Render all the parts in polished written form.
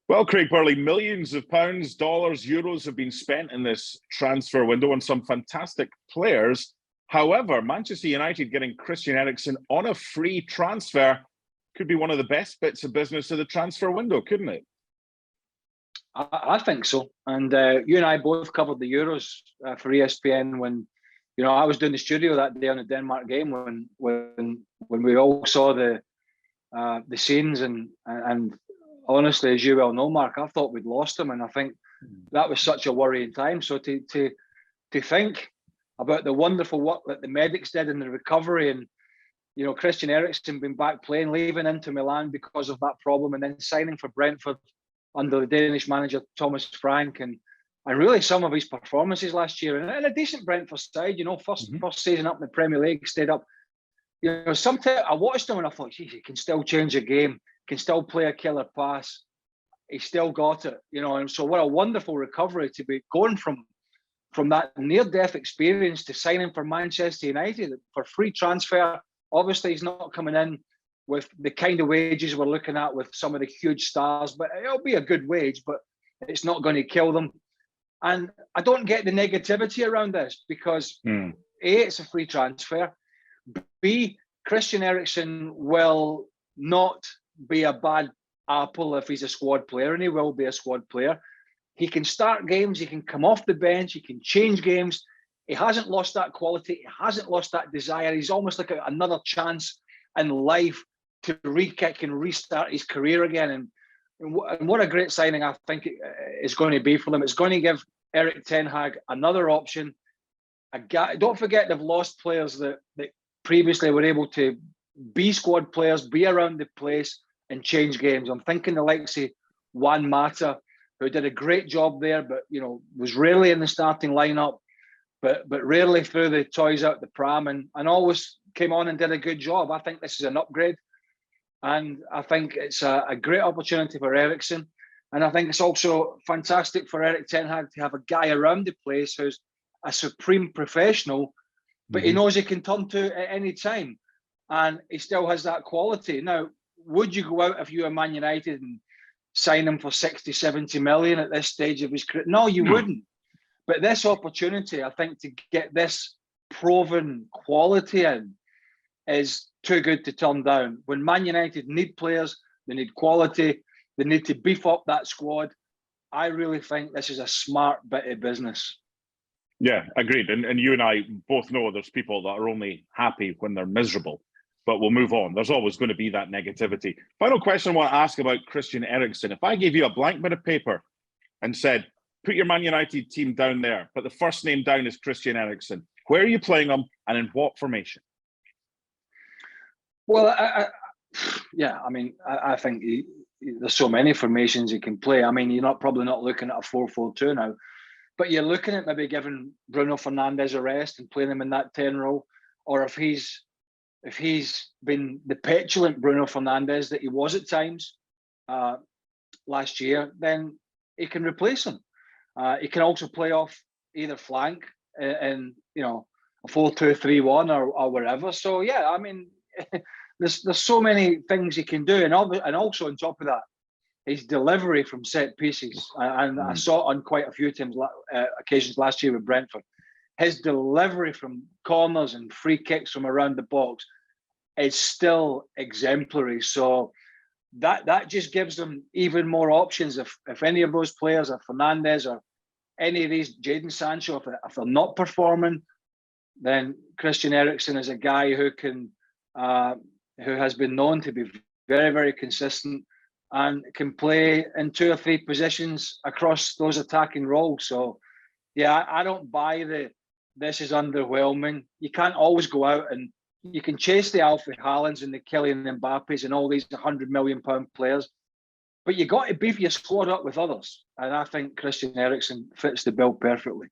Well, Craig Burley, millions of pounds, dollars, euros have been spent in this transfer window on some fantastic players. However, Manchester United getting Christian Eriksen on a free transfer could be one of the best bits of business of the transfer window, couldn't it? I think so. And you and I both covered the Euros for ESPN when, I was doing the studio that day on the Denmark game when we all saw the scenes and honestly, as you well know, Mark, I thought we'd lost him, and I think that was such a worrying time. So to think about the wonderful work that the medics did in the recovery, and Christian Eriksen being back playing, leaving Inter Milan because of that problem, and then signing for Brentford under the Danish manager Thomas Frank, and really some of his performances last year, and a decent Brentford side, first season up in the Premier League, stayed up. Sometimes I watched him and I thought, geez, he can still change a game, can still play a killer pass. He still got it, and so what a wonderful recovery to be going from that near-death experience to signing for Manchester United for free transfer. Obviously, he's not coming in with the kind of wages we're looking at with some of the huge stars, but it'll be a good wage, but it's not going to kill them. And I don't get the negativity around this because A, it's a free transfer. B, Christian Eriksen will not be a bad apple if he's a squad player, and he will be a squad player. He can start games, he can come off the bench, he can change games. He hasn't lost that quality, he hasn't lost that desire. He's almost like another chance in life to re-kick and restart his career again. And what a great signing I think is going to be for them. It's going to give Erik ten Hag another option. Don't forget they've lost players that previously were able to be squad players, be around the place and change games. I'm thinking the likes of Juan Mata, who did a great job there, but was rarely in the starting lineup, but rarely threw the toys out the pram and always came on and did a good job. I think this is an upgrade. And I think it's a great opportunity for Eriksen. And I think it's also fantastic for Erik ten Hag to have a guy around the place who's a supreme professional, but he knows he can turn to at any time. And he still has that quality. Now, would you go out if you were Man United and sign him for 60, 70 million at this stage of his career? No, you wouldn't. But this opportunity, I think, to get this proven quality in is too good to turn down. When Man United need players, they need quality, they need to beef up that squad. I really think this is a smart bit of business. Yeah, agreed. And you and I both know there's people that are only happy when they're miserable. But we'll move on. There's always going to be that negativity. Final question I want to ask about Christian Eriksen. If I gave you a blank bit of paper and said, put your Man United team down there, but the first name down is Christian Eriksen, where are you playing him and in what formation? Well, I think there's so many formations he can play. I mean, you're probably not looking at a 4-4-2 now, but you're looking at maybe giving Bruno Fernandes a rest and playing him in that 10 role, or if he's been the petulant Bruno Fernandes that he was at times last year, then he can replace him. He can also play off either flank in a 4-2-3-1 or wherever. So yeah, I mean, there's so many things he can do, and also on top of that, his delivery from set pieces. And I saw it on quite a few occasions last year with Brentford. His delivery from corners and free kicks from around the box is still exemplary. So that just gives them even more options. If any of those players are Fernandes or any of these, Jadon Sancho, if they're not performing, then Christian Eriksen is a guy who has been known to be very, very consistent and can play in 2 or 3 positions across those attacking roles. So yeah, I don't buy this is underwhelming. You can't always go out and you can chase the Alfie Haalands and the Kylian Mbappes and all these £100 million players, but you got to beef your squad up with others. And I think Christian Eriksen fits the bill perfectly.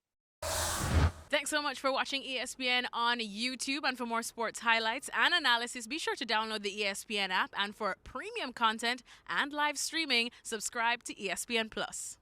Thanks so much for watching ESPN on YouTube. And for more sports highlights and analysis, be sure to download the ESPN app. And for premium content and live streaming, subscribe to ESPN Plus.